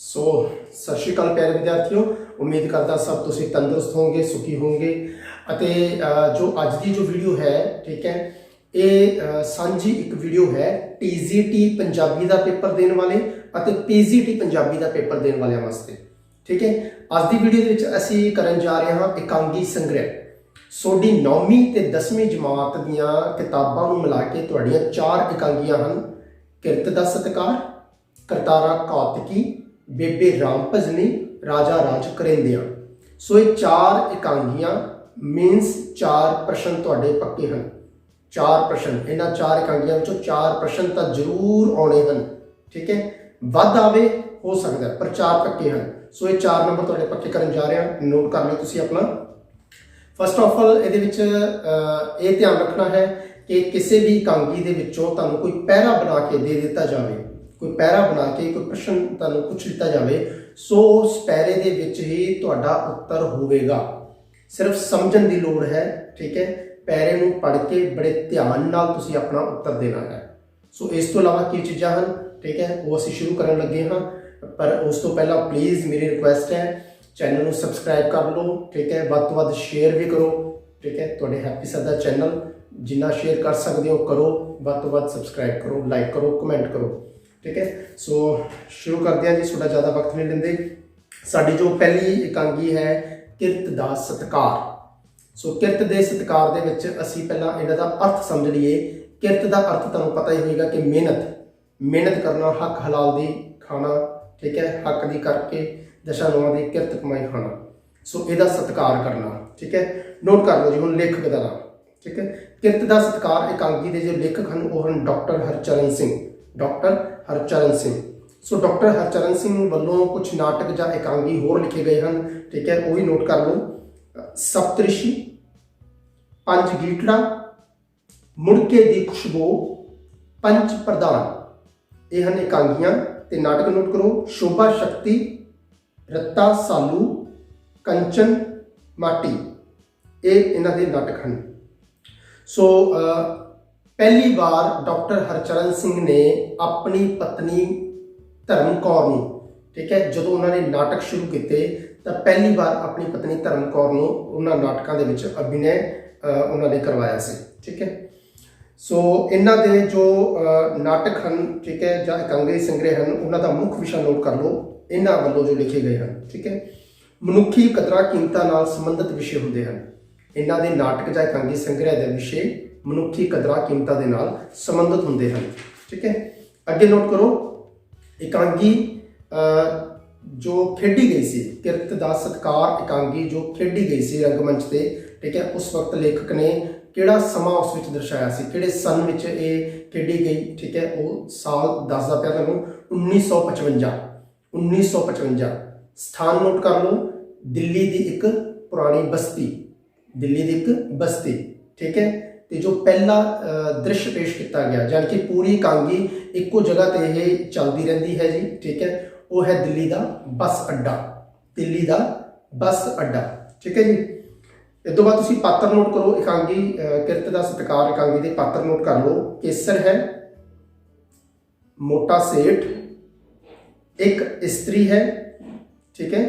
ਸੋ ਸਤਿ ਸ਼੍ਰੀ ਅਕਾਲ ਪਿਆਰੇ ਵਿਦਿਆਰਥੀਓ, ਉਮੀਦ ਕਰਦਾ ਸਭ ਤੁਸੀਂ ਤੰਦਰੁਸਤ ਹੋਵੋਗੇ, ਸੁਖੀ ਹੋਵੋਗੇ। ਅਤੇ ਜੋ ਅੱਜ ਦੀ ਜੋ ਵੀਡੀਓ ਹੈ, ਠੀਕ ਹੈ, ਇਹ ਸਾਂਝੀ ਇੱਕ ਵੀਡੀਓ ਹੈ TGT ਪੰਜਾਬੀ ਦਾ ਪੇਪਰ ਦੇਣ ਵਾਲੇ ਅਤੇ PGT ਪੰਜਾਬੀ ਦਾ ਪੇਪਰ ਦੇਣ ਵਾਲਿਆਂ ਵਾਸਤੇ। ਠੀਕ ਹੈ, ਅੱਜ ਦੀ ਵੀਡੀਓ ਦੇ ਵਿੱਚ ਅਸੀਂ ਕਰਨ ਜਾ ਰਹੇ ਹਾਂ ਇਕਾਂਗੀ ਸੰਗ੍ਰਹਿ। ਤੁਹਾਡੀ 9ਵੀਂ ਤੇ 10ਵੀਂ ਜਮਾਤ ਦੀਆਂ ਕਿਤਾਬਾਂ ਨੂੰ ਮਿਲਾ ਕੇ ਤੁਹਾਡੀਆਂ 4 ਇਕਾਂਗੀਆਂ ਹਨ। ਕਿਰਤ ਦਾ ਸਤਿਕਾਰ, ਕਰਤਾਰਾ ਕੌਤਕੀ, ਬੇਬੇ ਰਾਮ ਭਜਨੀ, ਰਾਜਾ ਰਾਜ ਕਰੇਂਦਿਆਂ। ਸੋ ਇਹ 4 ਇਕਾਂਗੀਆਂ ਮੀਨਸ 4 ਪ੍ਰਸ਼ਨ ਤੁਹਾਡੇ ਪੱਕੇ ਹਨ। 4 ਪ੍ਰਸ਼ਨ, ਇਹਨਾਂ 4 ਇਕਾਂਗੀਆਂ ਵਿੱਚੋਂ 4 ਪ੍ਰਸ਼ਨ ਤਾਂ ਜ਼ਰੂਰ ਆਉਣੇ ਹਨ। ਠੀਕ ਹੈ, ਵੱਧ ਆਵੇ ਹੋ ਸਕਦਾ, ਪਰ 4 ਪੱਕੇ ਹਨ। ਸੋ ਇਹ 4 ਨੰਬਰ ਤੁਹਾਡੇ ਪੱਕੇ ਕਰਨ ਜਾ ਰਹੇ ਹਾਂ, ਨੋਟ ਕਰ ਲਿਓ ਤੁਸੀਂ ਆਪਣਾ। ਫਸਟ ਆਫ ਆਲ ਇਹਦੇ ਵਿੱਚ ਇਹ ਧਿਆਨ ਰੱਖਣਾ ਹੈ ਕਿ ਕਿਸੇ ਵੀ ਇਕਾਂਗੀ ਦੇ ਵਿੱਚੋਂ ਤੁਹਾਨੂੰ ਕੋਈ ਪਹਿਰਾ ਬਣਾ ਕੇ ਦੇ ਦਿੱਤਾ ਜਾਵੇ, ਕੋਈ ਪਹਿਰਾ ਬਣਾ ਕੇ ਕੋਈ ਪ੍ਰਸ਼ਨ ਤੁਹਾਨੂੰ ਪੁੱਛ ਦਿੱਤਾ ਜਾਵੇ, ਸੋ ਉਸ ਪਹਿਰੇ ਦੇ ਵਿੱਚ ਹੀ ਤੁਹਾਡਾ ਉੱਤਰ ਹੋਵੇਗਾ। ਸਿਰਫ ਸਮਝਣ ਦੀ ਲੋੜ ਹੈ। ਠੀਕ ਹੈ, ਪਹਿਰੇ ਨੂੰ ਪੜ੍ਹ ਕੇ ਬੜੇ ਧਿਆਨ ਨਾਲ ਤੁਸੀਂ ਆਪਣਾ ਉੱਤਰ ਦੇਣਾ ਹੈ। ਸੋ ਇਸ ਤੋਂ ਇਲਾਵਾ ਕੀ ਚੀਜ਼ਾਂ ਹਨ, ਠੀਕ ਹੈ, ਉਹ ਅਸੀਂ ਸ਼ੁਰੂ ਕਰਨ ਲੱਗੇ ਹਾਂ। ਪਰ ਉਸ ਤੋਂ ਪਹਿਲਾਂ ਪਲੀਜ਼ ਮੇਰੀ ਰਿਕੁਐਸਟ ਹੈ, ਚੈਨਲ ਨੂੰ ਸਬਸਕ੍ਰਾਈਬ ਕਰ ਲਓ। ਠੀਕ ਹੈ, ਵੱਧ ਤੋਂ ਵੱਧ ਸ਼ੇਅਰ ਵੀ ਕਰੋ। ਠੀਕ ਹੈ, ਤੁਹਾਡੇ ਹੈਪੀ ਸਰ ਦਾ ਚੈਨਲ ਜਿੰਨਾ ਸ਼ੇਅਰ ਕਰ ਸਕਦੇ ਹੋ ਕਰੋ, ਵੱਧ ਤੋਂ ਵੱਧ ਸਬਸਕ੍ਰਾਈਬ ਕਰੋ, ਲਾਈਕ ਕਰੋ, ਕਮੈਂਟ ਕਰੋ। ਠੀਕ ਹੈ, ਸੋ ਸ਼ੁਰੂ ਕਰਦੇ ਹਾਂ ਜੀ, ਤੁਹਾਡਾ ਜ਼ਿਆਦਾ ਵਕਤ ਨਹੀਂ ਲੈਂਦੇ। ਸਾਡੀ ਜੋ ਪਹਿਲੀ ਇਕਾਂਗੀ ਹੈ ਕਿਰਤ ਦਾ ਸਤਿਕਾਰ। ਸੋ ਕਿਰਤ ਦੇ ਸਤਿਕਾਰ ਦੇ ਵਿੱਚ ਅਸੀਂ ਪਹਿਲਾਂ ਇਹਨਾਂ ਦਾ ਅਰਥ ਸਮਝ ਲਈਏ। ਕਿਰਤ ਦਾ ਅਰਥ ਤੁਹਾਨੂੰ ਪਤਾ ਹੀ ਹੋਵੇਗਾ ਕਿ ਮਿਹਨਤ ਕਰਨਾ, ਹੱਕ ਹਲਾਲ ਦੀ ਖਾਣਾ। ਠੀਕ ਹੈ, ਹੱਕ ਦੀ ਕਰਕੇ ਦਸ਼ਾ ਨੌਂ ਦੀ ਕਿਰਤ ਕਮਾਈ ਖਾਣਾ। ਸੋ ਇਹਦਾ ਸਤਿਕਾਰ ਕਰਨਾ। ਠੀਕ ਹੈ, ਨੋਟ ਕਰ ਲਓ ਜੀ ਹੁਣ ਲੇਖਕ ਦਾ ਨਾਮ। ਠੀਕ ਹੈ, ਕਿਰਤ ਦਾ ਸਤਿਕਾਰ ਇਕਾਂਗੀ ਦੇ ਜੋ ਲੇਖਕ ਹਨ ਉਹ ਹਨ doctor Harcharan Singh. Doctor Harcharan Singh. So doctor Harcharan Singh ਵੱਲੋਂ ਕੁਝ ਨਾਟਕ ਜਾਂ ਇਕਾਂਗੀ ਹੋਰ ਲਿਖੇ ਗਏ ਹਨ। ਠੀਕ ਹੈ, ਉਹ ਵੀ ਨੋਟ ਕਰ ਲਓ। ਸਪਤਰਿਸ਼ੀ, ਪੰਜ ਗੀਟੜਾ, ਮੁੜਕੇ ਦੀ ਖੁਸ਼ਬੂ, ਪੰਜ ਪ੍ਰਧਾਨ, ਇਹ ਹਨ ਇਕਾਂਗੀਆਂ ਤੇ ਨਾਟਕ ਨੋਟ ਕਰੋ। ਸ਼ੋਭਾ ਸ਼ਕਤੀ, ਰੱਤਾ ਸਾਲੂ, ਕੰਚਨ ਮਾਟੀ, ਇਹ ਇਹਨਾਂ ਦੇ ਨਾਟਕ ਹਨ। ਸੋ ਪਹਿਲੀ ਵਾਰ ਡਾਕਟਰ ਹਰਚਰਨ ਸਿੰਘ ਨੇ ਆਪਣੀ ਪਤਨੀ ਧਰਮ ਕੌਰ ਨੂੰ, ਠੀਕ ਹੈ, ਜਦੋਂ ਉਹਨਾਂ ਨੇ ਨਾਟਕ ਸ਼ੁਰੂ ਕੀਤੇ ਤਾਂ ਪਹਿਲੀ ਵਾਰ ਆਪਣੀ ਪਤਨੀ ਧਰਮ ਕੌਰ ਨੂੰ ਉਹਨਾਂ ਨਾਟਕਾਂ ਦੇ ਵਿੱਚ ਅਭਿਨੈ ਉਹਨਾਂ ਨੇ ਕਰਵਾਇਆ ਸੀ। ਠੀਕ ਹੈ, ਸੋ ਇਹਨਾਂ ਦੇ ਜੋ ਨਾਟਕ ਹਨ, ਠੀਕ ਹੈ, ਜਾਂ ਇਕਾਂਗੀ ਸੰਗ੍ਰਹਿ ਹਨ, ਉਹਨਾਂ ਦਾ ਮੁੱਖ ਵਿਸ਼ਾ ਨੋਟ ਕਰ ਲਓ। ਇਹਨਾਂ ਵੱਲੋਂ ਜੋ ਲਿਖੇ ਗਏ ਹਨ, ਠੀਕ ਹੈ, ਮਨੁੱਖੀ ਕਦਰਾਂ ਕੀਮਤਾਂ ਨਾਲ ਸੰਬੰਧਿਤ ਵਿਸ਼ੇ ਹੁੰਦੇ ਹਨ। ਇਹਨਾਂ ਦੇ ਨਾਟਕ ਜਾਂ ਇਕਾਂਗੀ ਸੰਗ੍ਰਹਿ ਦੇ ਵਿਸ਼ੇ ਮਨੁੱਖੀ ਕਦਰਾਂ ਕੀਮਤਾਂ ਦੇ ਨਾਲ ਸੰਬੰਧਿਤ ਹੁੰਦੇ ਹਨ। ਠੀਕ ਹੈ, ਅੱਗੇ ਨੋਟ ਕਰੋ। ਇਕਾਂਗੀ ਜੋ ਖੇਡੀ ਗਈ ਸੀ, ਕਿਰਤ ਦਾ ਸਤਿਕਾਰ ਇਕਾਂਗੀ ਜੋ ਖੇਡੀ ਗਈ ਸੀ ਰੰਗਮੰਚ ਤੇ, ਠੀਕ ਹੈ, ਉਸ ਵਕਤ ਲੇਖਕ ਨੇ ਕਿਹੜਾ ਸਮਾਂ ਉਸ ਵਿੱਚ ਦਰਸਾਇਆ ਸੀ, ਕਿਹੜੇ ਸਨ ਵਿੱਚ ਇਹ ਖੇਡੀ ਗਈ। ਠੀਕ ਹੈ, ਉਹ ਸਾਲ ਦੱਸਦਾ ਪਿਆ ਤੁਹਾਨੂੰ 1955। ਸਥਾਨ ਨੋਟ ਕਰ ਲਓ, ਦਿੱਲੀ ਦੀ ਇੱਕ ਪੁਰਾਣੀ ਬਸਤੀ, ਦਿੱਲੀ ਦੀ ਇੱਕ ਬਸਤੀ। ਠੀਕ ਹੈ, ਤੇ ਜੋ ਪਹਿਲਾ ਦ੍ਰਿਸ਼ ਪੇਸ਼ ਕੀਤਾ ਗਿਆ, ਜਾਣੀ ਕਿ ਪੂਰੀ ਇਕਾਂਗੀ ਇੱਕੋ ਜਗ੍ਹਾ ਤੇ ਇਹ ਚੱਲਦੀ ਰਹਿੰਦੀ ਹੈ ਜੀ। ਠੀਕ ਹੈ, ਉਹ ਹੈ ਦਿੱਲੀ ਦਾ ਬੱਸ ਅੱਡਾ, ਦਿੱਲੀ ਦਾ ਬੱਸ ਅੱਡਾ। ਠੀਕ ਹੈ ਜੀ, ਇਸ ਤੋਂ ਬਾਅਦ ਤੁਸੀਂ ਪਾਤਰ ਨੋਟ ਕਰੋ। ਇਕਾਂਗੀ ਕਿਰਤ ਦਾ ਸਤਿਕਾਰ ਇਕਾਂਗੀ ਦੇ ਪਾਤਰ ਨੋਟ ਕਰ ਲਓ। ਕੇਸਰ ਹੈ, ਮੋਟਾ ਸੇਠ, ਇੱਕ ਇਸਤਰੀ ਹੈ, ਠੀਕ ਹੈ,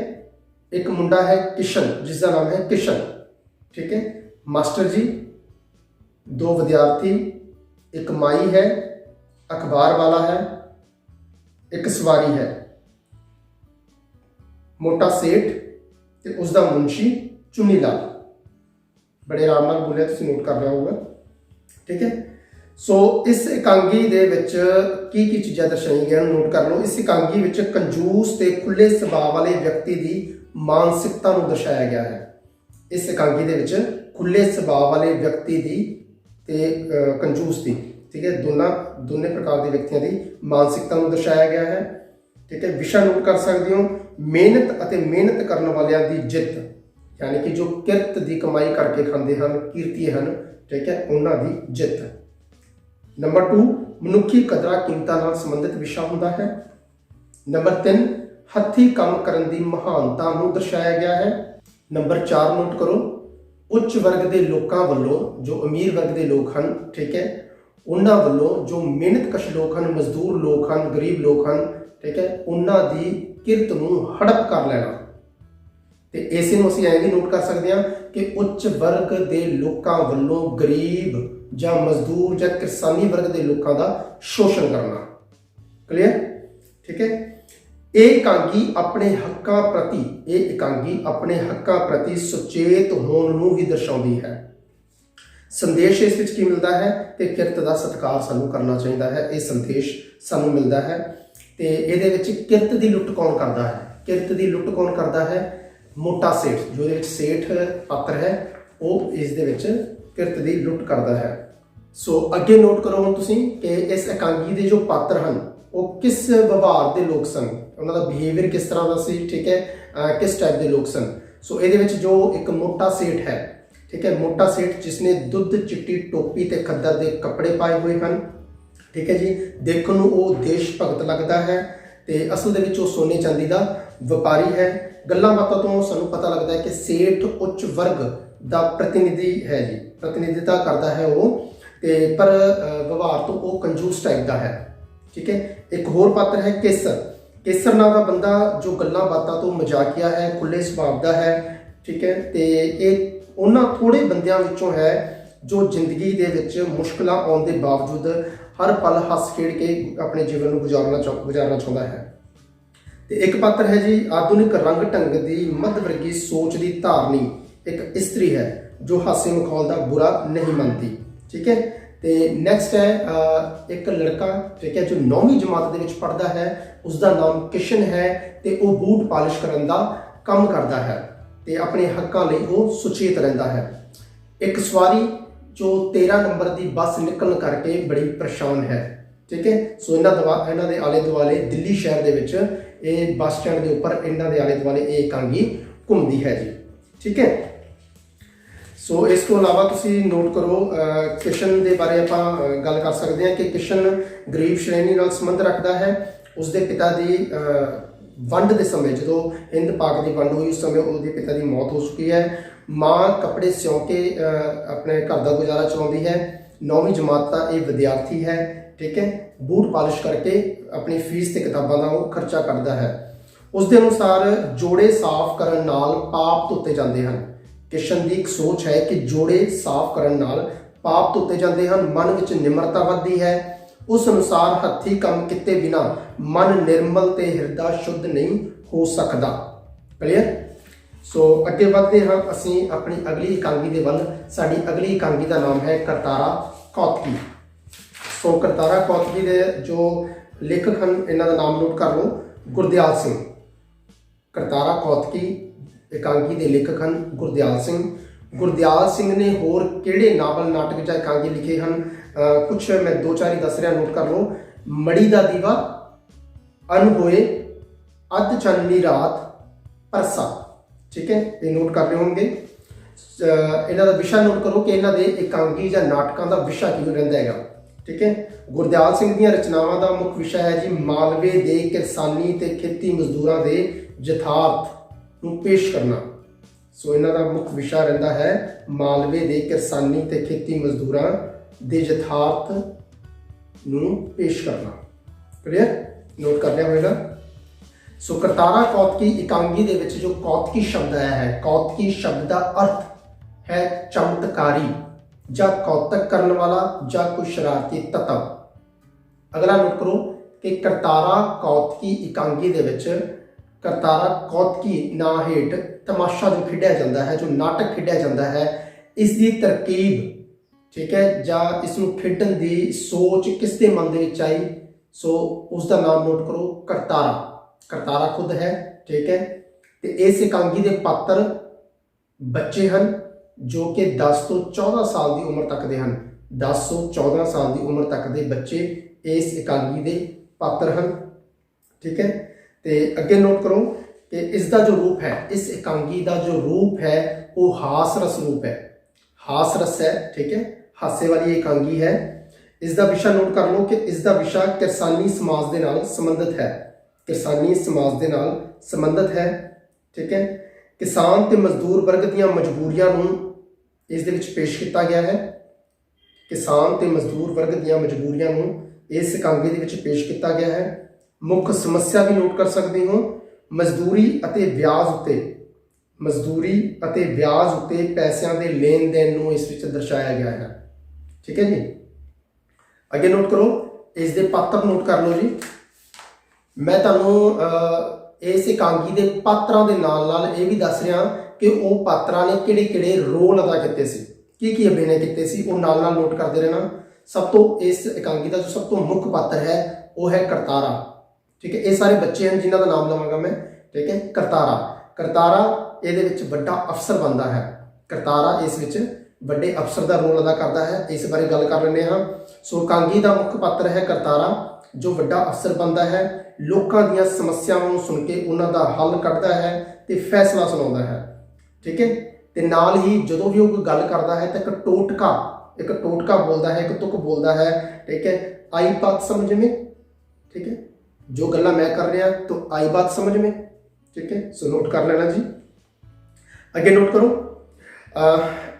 ਇੱਕ ਮੁੰਡਾ ਹੈ ਕਿਸ਼ਨ ਜਿਸ ਦਾ ਨਾਮ ਹੈ ਕਿਸ਼ਨ। ਠੀਕ ਹੈ, ਮਾਸਟਰ ਜੀ, 2 ਵਿਦਿਆਰਥੀ, ਇੱਕ ਮਾਈ ਹੈ, ਅਖਬਾਰ ਵਾਲਾ ਹੈ, ਇੱਕ ਸਵਾਰੀ ਹੈ, ਮੋਟਾ ਸੇਠ ਤੇ ਉਸ ਦਾ ਮੁੰਸ਼ੀ ਚੁੰਨੀ ਲਾਲ। ਬੜੇ ਆਰਾਮ ਨਾਲ ਬੋਲਿਆ, ਤੁਸੀਂ ਨੋਟ ਕਰ ਲਿਆ ਹੋਊਗਾ। ਠੀਕ ਹੈ, ਸੋ ਇਸ ਇਕਾਂਗੀ ਦੇ ਵਿੱਚ ਕੀ ਚੀਜ਼ਾਂ ਦਰਸਾਈਆਂ ਗਈਆਂ ਨੋਟ ਕਰ ਲਓ। ਇਸ ਇਕਾਂਗੀ ਵਿੱਚ ਕੰਜੂਸ ਤੇ ਖੁੱਲੇ ਸੁਭਾਅ ਵਾਲੇ ਵਿਅਕਤੀ ਦੀ ਮਾਨਸਿਕਤਾ ਨੂੰ ਦਰਸਾਇਆ ਗਿਆ ਹੈ। ਇਸ ਇਕਾਂਗੀ ਦੇ ਵਿੱਚ ਖੁੱਲੇ ਸੁਭਾਅ ਵਾਲੇ ਵਿਅਕਤੀ ਦੀ ਤੇ ਕੰਜੂਸ ਦੀ, ਠੀਕ ਹੈ, ਦੋਨੇ ਪ੍ਰਕਾਰ ਦੇ ਵਿਅਕਤੀਆਂ ਦੀ ਮਾਨਸਿਕਤਾ ਨੂੰ ਦਰਸਾਇਆ ਗਿਆ ਹੈ। ਠੀਕ ਹੈ, ਵਿਸ਼ਾ ਨੋਟ ਕਰ ਸਕਦੇ ਹੋ। ਮਿਹਨਤ ਅਤੇ ਮਿਹਨਤ ਕਰਨ ਵਾਲਿਆਂ ਦੀ ਜਿੱਤ, ਯਾਨੀ ਕਿ ਜੋ ਕਿਰਤ ਦੀ ਕਮਾਈ ਕਰਕੇ ਖਾਂਦੇ ਹਨ, ਕੀਰਤੀ ਹਨ, ਠੀਕ ਹੈ, ਉਹਨਾਂ ਦੀ ਜਿੱਤ। ਨੰਬਰ 2, ਮਨੁੱਖੀ ਕਦਰਾਂ ਕੀਮਤਾਂ ਨਾਲ ਸੰਬੰਧਿਤ ਵਿਸ਼ਾ ਹੁੰਦਾ ਹੈ। ਨੰਬਰ 3, ਹੱਥੀਂ ਕੰਮ ਕਰਨ ਦੀ ਮਹਾਨਤਾ ਨੂੰ ਦਰਸਾਇਆ ਗਿਆ ਹੈ। ਨੰਬਰ 4 ਨੋਟ ਕਰੋ। ਉੱਚ ਵਰਗ ਦੇ ਲੋਕਾਂ ਵੱਲੋਂ, ਜੋ ਅਮੀਰ ਵਰਗ ਦੇ ਲੋਕ ਹਨ, ਠੀਕ ਹੈ, ਉਹਨਾਂ ਵੱਲੋਂ ਜੋ ਮਿਹਨਤਕਸ਼ ਲੋਕ ਹਨ, ਮਜ਼ਦੂਰ ਲੋਕ ਹਨ, ਗਰੀਬ ਲੋਕ ਹਨ, ਠੀਕ ਹੈ, ਉਹਨਾਂ ਦੀ ਕਿਰਤ ਨੂੰ ਹੜਪ ਕਰ ਲੈਣਾ। ਤੇ ਇਸੇ ਨੂੰ ਅਸੀਂ ਐਂ ਵੀ ਨੋਟ ਕਰ ਸਕਦੇ ਹਾਂ ਕਿ ਉੱਚ ਵਰਗ ਦੇ ਲੋਕਾਂ ਵੱਲੋਂ ਗਰੀਬ ਜਾਂ ਮਜ਼ਦੂਰ ਜਾਂ ਕਿਸਾਨੀ ਵਰਗ ਦੇ ਲੋਕਾਂ ਦਾ ਸ਼ੋਸ਼ਣ ਕਰਨਾ। ਕਲੀਅਰ? ਠੀਕ ਹੈ। ਇਹ ਇਕਾਂਗੀ ਆਪਣੇ ਹੱਕਾਂ ਪ੍ਰਤੀ ਸੁਚੇਤ ਹੋਣ ਨੂੰ ਵੀ ਦਰਸਾਉਂਦੀ ਹੈ। ਸੰਦੇਸ਼ ਇਸ ਵਿੱਚ ਕੀ ਮਿਲਦਾ ਹੈ ਕਿ ਕਿਰਤ ਦਾ ਸਤਿਕਾਰ ਸਾਨੂੰ ਕਰਨਾ ਚਾਹੀਦਾ ਹੈ। ਇਹ ਸੰਦੇਸ਼ ਸਾਨੂੰ ਮਿਲਦਾ ਹੈ। ਤੇ ਇਹਦੇ ਵਿੱਚ ਕਿਰਤ ਦੀ ਲੁੱਟ ਕੌਣ ਕਰਦਾ ਹੈ? ਕਿਰਤ ਦੀ ਲੁੱਟ ਕੌਣ ਕਰਦਾ ਹੈ? ਮੋਟਾ ਸੇਠ, ਜੋ ਇਹਦੇ ਵਿੱਚ ਸੇਠ ਪਾਤਰ ਹੈ, ਉਹ ਇਸ ਦੇ ਵਿੱਚ ਕਿਰਤ ਦੀ ਲੁੱਟ ਕਰਦਾ ਹੈ। ਸੋ ਅੱਗੇ ਨੋਟ ਕਰੋ ਹੁਣ ਤੁਸੀਂ ਕਿ ਇਸ ਇਕਾਂਗੀ ਦੇ ਜੋ ਪਾਤਰ ਹਨ ਉਹ ਕਿਸ ਵਿਵਹਾਰ ਦੇ ਲੋਕ ਸਨ, ਉਹਨਾਂ ਦਾ ਬਿਹੇਵੀਅਰ ਕਿਸ ਤਰ੍ਹਾਂ ਦਾ ਸੀ। ਠੀਕ ਹੈ, ਕਿਸ ਟਾਈਪ ਦੇ ਲੋਕ ਸਨ। ਸੋ ਇਹਦੇ ਵਿੱਚ ਜੋ ਇੱਕ ਮੋਟਾ ਸੇਠ ਹੈ, ਠੀਕ ਹੈ, ਮੋਟਾ ਸੇਠ ਜਿਸਨੇ ਦੁੱਧ ਚਿੱਟੀ ਟੋਪੀ ਤੇ ਖੱਦਰ ਦੇ ਕੱਪੜੇ ਪਾਏ ਹੋਏ ਹਨ। ਠੀਕ ਹੈ ਜੀ, ਦੇਖਣ ਨੂੰ ਉਹ ਦੇਸ਼ ਭਗਤ ਲੱਗਦਾ ਹੈ ਤੇ ਅਸਲ ਦੇ ਵਿੱਚ ਉਹ ਸੋਨੇ ਚਾਂਦੀ ਦਾ ਵਪਾਰੀ ਹੈ। ਗੱਲਾਂ ਬਾਤਾਂ ਤੋਂ ਸਾਨੂੰ ਪਤਾ ਲੱਗਦਾ ਹੈ ਕਿ ਸੇਠ ਉੱਚ ਵਰਗ ਦਾ ਪ੍ਰਤੀਨਿਧੀ ਹੈ ਜੀ, ਪ੍ਰਤੀਨਿਧਤਾ ਕਰਦਾ ਹੈ ਉਹ, ਤੇ ਪਰ ਵਿਵਹਾਰ ਤੋਂ ਉਹ ਕੰਜੂਸ ਟਾਈਪ ਦਾ ਹੈ। ਠੀਕ ਹੈ। ਇੱਕ ਹੋਰ ਪਾਤਰ ਹੈ ਕੇਸਰ। ਕੇਸਰ ਨਾਂ ਦਾ ਬੰਦਾ ਜੋ ਗੱਲਾਂ ਬਾਤਾਂ ਤੋਂ ਮਜ਼ਾਕੀਆ ਹੈ, ਖੁੱਲੇ ਸੁਭਾਅ ਦਾ ਹੈ। ਠੀਕ ਹੈ, ਤੇ ਇਹ ਉਹਨਾਂ ਥੋੜੇ ਬੰਦਿਆਂ ਵਿੱਚੋਂ ਹੈ ਜੋ ਜ਼ਿੰਦਗੀ ਦੇ ਵਿੱਚ ਮੁਸ਼ਕਲਾਂ ਆਉਣ ਦੇ ਬਾਵਜੂਦ ਹਰ ਪਲ ਹੱਸ ਖੇਡ ਕੇ ਆਪਣੇ ਜੀਵਨ ਨੂੰ ਗੁਜ਼ਾਰਨਾ ਚਾਹੁੰਦਾ ਹੈ। ਤੇ ਇੱਕ ਪਾਤਰ ਹੈ ਜੀ ਆਧੁਨਿਕ ਰੰਗ ਢੰਗ ਦੀ ਮੱਧ ਵਰਗੀ ਸੋਚ ਦੀ ਧਾਰਨੀ ਇੱਕ ਇਸਤਰੀ ਹੈ ਜੋ ਹਾਸੇ ਮਖੌਲ ਦਾ ਬੁਰਾ ਨਹੀਂ ਮੰਨਦੀ। ਠੀਕ ਹੈ। ਤੇ ਨੈਕਸਟ ਹੈ ਇੱਕ ਲੜਕਾ, ਠੀਕ ਹੈ, ਜੋ 9ਵੀਂ ਜਮਾਤ ਦੇ ਵਿੱਚ ਪੜ੍ਹਦਾ ਹੈ। ਉਸਦਾ ਨਾਮ ਕਿਸ਼ਨ ਹੈ ਤੇ ਉਹ ਬੂਟ ਪਾਲਿਸ਼ ਕਰਨ ਦਾ ਕੰਮ ਕਰਦਾ ਹੈ ਤੇ ਆਪਣੇ ਹੱਕਾਂ ਲਈ ਉਹ ਸੁਚੇਤ ਰਹਿੰਦਾ ਹੈ। ਇੱਕ ਸਵਾਰੀ ਜੋ 13 ਨੰਬਰ ਦੀ ਬੱਸ ਨਿਕਲਣ ਕਰਕੇ ਬੜੀ ਪਰੇਸ਼ਾਨ ਹੈ। ਠੀਕ ਹੈ। ਸੋ ਇਹਨਾਂ ਦੇ ਆਲੇ ਦੁਆਲੇ ਦਿੱਲੀ ਸ਼ਹਿਰ ਦੇ ਵਿੱਚ ਇਹ ਬੱਸ ਸਟੈਂਡ ਦੇ ਉੱਪਰ ਇਹਨਾਂ ਦੇ ਆਲੇ ਦੁਆਲੇ ਇਹ ਇਕਾਂਗੀ ਘੁੰਮਦੀ ਹੈ ਜੀ। ਠੀਕ ਹੈ। ਸੋ ਇਸ ਤੋਂ ਇਲਾਵਾ ਤੁਸੀਂ ਨੋਟ ਕਰੋ ਕਿਸ਼ਨ ਦੇ ਬਾਰੇ ਆਪਾਂ ਗੱਲ ਕਰ ਸਕਦੇ ਹਾਂ ਕਿ ਕਿਸ਼ਨ ਗਰੀਬ ਸ਼੍ਰੇਣੀ ਨਾਲ ਸੰਬੰਧ ਰੱਖਦਾ ਹੈ। ਉਸਦੇ ਪਿਤਾ ਦੀ ਵੰਡ ਦੇ ਸਮੇਂ, ਜਦੋਂ ਹਿੰਦ ਪਾਕ ਦੀ ਵੰਡ ਹੋਈ, ਉਸ ਸਮੇਂ ਉਹਦੇ ਪਿਤਾ ਦੀ ਮੌਤ ਹੋ ਚੁੱਕੀ ਹੈ। ਮਾਂ ਕੱਪੜੇ ਸਿਉਂ ਕੇ ਆਪਣੇ ਘਰ ਦਾ ਗੁਜ਼ਾਰਾ ਚਲਾਉਂਦੀ ਹੈ। 9ਵੀਂ ਜਮਾਤ ਦਾ ਇਹ ਵਿਦਿਆਰਥੀ ਹੈ। ਠੀਕ ਹੈ। ਬੂਟ ਪਾਲਿਸ਼ ਕਰਕੇ ਆਪਣੀ ਫੀਸ ਤੇ ਕਿਤਾਬਾਂ ਦਾ ਉਹ ਖਰਚਾ ਕੱਢਦਾ ਹੈ। ਉਸ ਦੇ ਅਨੁਸਾਰ ਜੋੜੇ ਸਾਫ਼ ਕਰਨ ਨਾਲ ਪਾਪ ਧੋਤੇ ਜਾਂਦੇ ਹਨ। ਕਿਸ਼ਨ ਦੀ ਇੱਕ ਸੋਚ ਹੈ ਕਿ ਜੋੜੇ ਸਾਫ਼ ਕਰਨ ਨਾਲ ਪਾਪ ਧੋਤੇ ਜਾਂਦੇ ਹਨ। ਮਨ ਵਿੱਚ ਨਿਮਰਤਾ ਵੱਧਦੀ ਹੈ। ਉਸ ਅਨੁਸਾਰ ਹੱਥੀਂ ਕੰਮ ਕੀਤੇ ਬਿਨਾ ਮਨ ਨਿਰਮਲ ਤੇ ਹਿਰਦਾ ਸ਼ੁੱਧ ਨਹੀਂ ਹੋ ਸਕਦਾ। ਕਲੀਅਰ? ਸੋ ਅੱਗੇ ਵਧਦੇ ਹਾਂ ਅਸੀਂ ਆਪਣੀ ਅਗਲੀ ਇਕਾਂਗੀ ਦੇ ਵੱਲ। ਸਾਡੀ ਅਗਲੀ ਇਕਾਂਗੀ ਦਾ ਨਾਮ ਹੈ ਕਰਤਾਰਾ ਕੌਤਕੀ। ਸੋ ਕਰਤਾਰਾ ਕੌਤਕੀ ਦੇ ਜੋ ਲੇਖਕ ਹਨ, ਇਹਨਾਂ ਦਾ ਨਾਮ ਨੋਟ ਕਰ ਲਓ, ਗੁਰਦਿਆਲ ਸਿੰਘ। ਕਰਤਾਰਾ ਕੌਤਕੀ ਇਕਾਂਗੀ ਦੇ ਲੇਖਕ ਹਨ ਗੁਰਦਿਆਲ ਸਿੰਘ। ਗੁਰਦਿਆਲ ਸਿੰਘ ਨੇ ਹੋਰ ਕਿਹੜੇ ਨਾਵਲ, ਨਾਟਕ ਜਾਂ ਇਕਾਂਗੀ ਲਿਖੇ ਹਨ? ਕੁਛ ਮੈਂ 2-4 ਹੀ ਦੱਸ ਰਿਹਾ, ਨੋਟ ਕਰ ਲਓ। ਮੜੀ ਦਾ ਦੀਵਾ, ਅਨਹੋਏ, ਅੱਧ ਚਾਨਣੀ ਰਾਤ, ਪਰਸਾ। ਠੀਕ ਹੈ, ਇਹ ਨੋਟ ਕਰ ਰਹੇ ਹੋਣਗੇ। ਇਹਨਾਂ ਦਾ ਵਿਸ਼ਾ ਨੋਟ ਕਰੋ ਕਿ ਇਹਨਾਂ ਦੇ ਇਕਾਂਗੀ ਜਾਂ ਨਾਟਕਾਂ ਦਾ ਵਿਸ਼ਾ ਕੀ ਰਹਿੰਦਾ ਹੈਗਾ। ਠੀਕ ਹੈ। ਗੁਰਦਿਆਲ ਸਿੰਘ ਦੀਆਂ ਰਚਨਾਵਾਂ ਦਾ ਮੁੱਖ ਵਿਸ਼ਾ ਹੈ ਜੀ ਮਾਲਵੇ ਦੇ ਕਿਰਸਾਨੀ ਤੇ ਖੇਤੀ ਮਜ਼ਦੂਰਾਂ ਦੇ ਯਥਾਰਥ ਨੂੰ ਪੇਸ਼ ਕਰਨਾ। ਸੋ ਇਹਨਾਂ ਦਾ ਮੁੱਖ ਵਿਸ਼ਾ ਰਹਿੰਦਾ ਹੈ ਮਾਲਵੇ ਦੇ ਕਿਰਸਾਨੀ ਤੇ ਖੇਤੀ ਮਜ਼ਦੂਰਾਂ ਦੇ ਯਥਾਰਥ ਨੂੰ ਪੇਸ਼ ਕਰਨਾ। ਕਲੀਅਰ? ਨੋਟ ਕਰ ਲਿਆ ਹੋਵੇਗਾ। ਸੋ ਕਰਤਾਰਾ ਕੌਤਕੀ ਇਕਾਂਗੀ ਦੇ ਵਿੱਚ ਜੋ ਕੌਤਕੀ ਸ਼ਬਦ ਆਇਆ ਹੈ, ਕੌਤਕੀ ਸ਼ਬਦ ਦਾ ਅਰਥ ਹੈ ਚਮਤਕਾਰੀ ਜਾਂ ਕੌਤਕ ਕਰਨ ਵਾਲਾ ਜਾਂ ਕੋਈ ਸ਼ਰਾਰਤੀ ਤੱਤਵ। ਅਗਲਾ ਨੋਟ ਕਰੋ ਕਿ ਕਰਤਾਰਾ ਕੌਤਕੀ ਇਕਾਂਗੀ ਦੇ ਵਿੱਚ ਕਰਤਾਰਾ ਕੌਤਕੀ ਨਾਂ ਹੇਠ ਤਮਾਸ਼ਾ ਜੋ ਖੇਡਿਆ ਜਾਂਦਾ ਹੈ, ਜੋ ਨਾਟਕ ਖੇਡਿਆ ਜਾਂਦਾ ਹੈ, ਇਸ ਦੀ ਤਰਕੀਬ, ਠੀਕ ਹੈ, ਜਾਂ ਇਸ ਨੂੰ ਖੇਡਣ ਦੀ ਸੋਚ ਕਿਸ ਦੇ ਮਨ ਦੇ ਵਿੱਚ ਆਈ? ਸੋ ਉਸ ਦਾ ਨਾਮ ਨੋਟ ਕਰੋ ਕਰਤਾਰਾ। ਕਰਤਾਰਾ ਖੁਦ ਹੈ। ਠੀਕ ਹੈ। ਤੇ ਇਸ ਇਕਾਂਗੀ ਦੇ ਪਾਤਰ ਬੱਚੇ ਹਨ ਜੋ ਕਿ 10 ਤੋਂ 14 ਸਾਲ ਦੀ ਉਮਰ ਤੱਕ ਦੇ ਹਨ। 10 ਤੋਂ 14 ਸਾਲ ਦੀ ਉਮਰ ਤੱਕ ਦੇ ਬੱਚੇ ਇਸ ਇਕਾਂਗੀ ਦੇ ਪਾਤਰ ਹਨ। ਠੀਕ ਹੈ। ਤੇ ਅੱਗੇ ਨੋਟ ਕਰੋ ਕਿ ਇਸ ਦਾ ਜੋ ਰੂਪ ਹੈ, ਇਸ ਇਕਾਂਗੀ ਦਾ ਜੋ ਰੂਪ ਹੈ ਉਹ ਹਾਸ ਰਸ ਰੂਪ ਹੈ। ਹਾਸ ਰਸ ਹੈ। ਠੀਕ ਹੈ। ਹਾਸੇ ਵਾਲੀ ਇਕਾਂਗੀ ਹੈ। ਇਸ ਦਾ ਵਿਸ਼ਾ ਨੋਟ ਕਰ ਲਓ ਕਿ ਇਸ ਦਾ ਵਿਸ਼ਾ ਕਿਰਸਾਨੀ ਸਮਾਜ ਦੇ ਨਾਲ ਸੰਬੰਧਿਤ ਹੈ। ਕਿਰਸਾਨੀ ਸਮਾਜ ਦੇ ਨਾਲ ਸੰਬੰਧਿਤ ਹੈ। ਠੀਕ ਹੈ। ਕਿਸਾਨ ਤੇ ਮਜ਼ਦੂਰ ਵਰਗ ਦੀਆਂ ਮਜਬੂਰੀਆਂ ਨੂੰ ਇਸ ਦੇ ਵਿੱਚ ਪੇਸ਼ ਕੀਤਾ ਗਿਆ ਹੈ। ਕਿਸਾਨ ਤੇ ਮਜ਼ਦੂਰ ਵਰਗ ਦੀਆਂ ਮਜਬੂਰੀਆਂ ਨੂੰ ਇਸ ਇਕਾਂਗੀ ਦੇ ਵਿੱਚ ਪੇਸ਼ ਕੀਤਾ ਗਿਆ ਹੈ। ਮੁੱਖ ਸਮੱਸਿਆ ਵੀ ਨੋਟ ਕਰ ਸਕਦੇ ਹੋ। ਮਜ਼ਦੂਰੀ ਅਤੇ ਵਿਆਜ ਉੱਤੇ ਪੈਸਿਆਂ ਦੇ ਲੈਣ ਦੇਣ ਨੂੰ ਇਸ ਵਿੱਚ ਦਰਸਾਇਆ ਗਿਆ ਹੈ। ਠੀਕ ਹੈ ਜੀ। ਅੱਗੇ ਨੋਟ ਕਰੋ, ਇਸ ਦੇ ਪਾਤਰ ਨੋਟ ਕਰ ਲਓ ਜੀ। ਮੈਂ ਤੁਹਾਨੂੰ ਇਸ ਇਕਾਂਗੀ ਦੇ ਪਾਤਰਾਂ ਦੇ ਨਾਲ ਨਾਲ ਇਹ ਵੀ ਦੱਸ ਰਿਹਾ ਕਿ ਉਹ ਪਾਤਰਾਂ ਨੇ ਕਿਹੜੇ ਕਿਹੜੇ ਰੋਲ ਅਦਾ ਕੀਤੇ ਸੀ, ਕੀ ਅਭਿਨੈ ਕੀਤੇ ਸੀ, ਉਹ ਨਾਲ ਨਾਲ ਨੋਟ ਕਰਦੇ ਰਹਿਣਾ। ਸਭ ਤੋਂ ਇਸ ਇਕਾਂਗੀ ਦਾ ਜੋ ਸਭ ਤੋਂ ਮੁੱਖ ਪਾਤਰ ਹੈ ਉਹ ਹੈ ਕਰਤਾਰਾ। ਠੀਕ ਹੈ, ਇਹ ਸਾਰੇ ਬੱਚੇ ਹਨ ਜਿਨ੍ਹਾਂ ਦਾ ਨਾਮ ਲਵਾਂਗਾ ਮੈਂ। ਠੀਕ ਹੈ, ਕਰਤਾਰਾ ਇਹਦੇ ਵਿੱਚ ਵੱਡਾ ਅਫਸਰ ਬਣਦਾ ਹੈ। ਕਰਤਾਰਾ ਇਸ ਵਿੱਚ ਵੱਡੇ ਅਫਸਰ ਦਾ ਰੋਲ ਅਦਾ ਕਰਦਾ ਹੈ। ਇਸ ਬਾਰੇ ਗੱਲ ਕਰ ਲੈਂਦੇ ਹਾਂ। ਸੋ ਇਕਾਂਗੀ ਦਾ ਮੁੱਖ ਪਾਤਰ ਹੈ ਕਰਤਾਰਾ, ਜੋ ਵੱਡਾ ਅਫਸਰ ਬਣਦਾ ਹੈ, ਲੋਕਾਂ ਦੀਆਂ ਸਮੱਸਿਆਵਾਂ ਨੂੰ ਸੁਣ ਕੇ ਉਹਨਾਂ ਦਾ ਹੱਲ ਕੱਢਦਾ ਹੈ ਤੇ ਫੈਸਲਾ ਸੁਣਾਉਂਦਾ ਹੈ। ਠੀਕ ਹੈ, ਤੇ ਨਾਲ ਹੀ ਜਦੋਂ ਵੀ ਉਹ ਕੋਈ ਗੱਲ ਕਰਦਾ ਹੈ ਤਾਂ ਇੱਕ ਟੋਟਕਾ ਬੋਲਦਾ ਹੈ, ਇੱਕ ਤੁਕ ਬੋਲਦਾ ਹੈ। ਠੀਕ ਹੈ, आई बात समझ में। ठीक है, जो गल्ला मैं कर रहा तो आई बात समझ में। ठीक है, सो नोट कर लेना जी। अगे नोट करो,